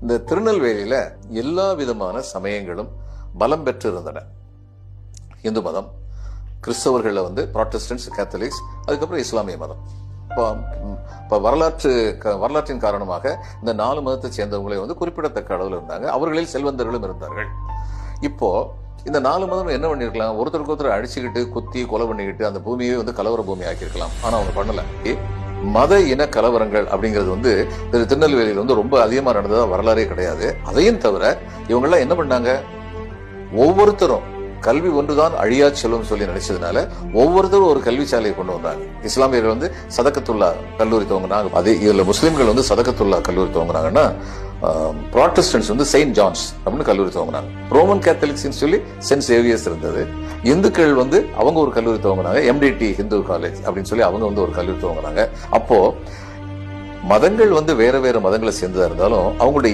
இந்த திருநெல்வேலியில எல்லா விதமான சமயங்களும் பலம் பெற்று இருந்தன. இந்து மதம், கிறிஸ்தவர்கள் புராட்டஸ்டன்ட்ஸ், கேத்தலிக்ஸ், அதுக்கப்புறம் இஸ்லாமிய மதம். வரலாற்றின் காரணமாக இந்த 4 மதத்தை சேர்ந்தவங்களே குறிப்பிடத்தக்க அளவில் இருந்தாங்க. அவர்களில் செல்வந்தர்களும் இருந்தார்கள். இப்போ இந்த 4 மதம் என்ன பண்ணிருக்கலாம், ஒருத்தருக்கு ஒருத்தர் அடிச்சுக்கிட்டு குத்தி கொலை பண்ணிக்கிட்டு அந்த பூமியே கலவர பூமி ஆக்கியிருக்கலாம். ஆனா அவங்க பண்ணல. மத இன கலவரங்கள் அப்படிங்கிறது திருநெல்வேலியில் ரொம்ப அதிகமா நடந்ததா வரலாறே கிடையாது. அதையும் தவிர இவங்கெல்லாம் என்ன பண்ணாங்க, ஒவ்வொருத்தரும் கல்வி ஒன்றுதான் அழியா செல்லும் சொல்லி நினைச்சதுனால ஒவ்வொருத்தரும் ஒரு கல்வி சாலையை கொண்டு வந்தாங்க. இஸ்லாமியர்கள் சதகத்துல்லா கல்லூரி துவங்கினாங்க. அதே இதுல முஸ்லிம்கள் சதகத்துல்லா கல்லூரி துவங்கினாங்கன்னா, புராட்டஸ்டன்ட்ஸ் செயின்ட் ஜான்ஸ் அப்படின்னு கல்லூரி துவங்கினாங்க. ரோமன் கேத்தலிக்ஸ் சொல்லி சென்ட் சேவியர்ஸ் இருந்தது. இந்துக்கள் அவங்க ஒரு கல்லூரி துவங்கினாங்க, MDT ஹிந்து காலேஜ் அப்படின்னு சொல்லி அவங்க ஒரு கல்லூரி துவங்கினாங்க. அப்போ மதங்கள் வேற வேற மதங்களை சேர்ந்ததா இருந்தாலும் அவங்களுடைய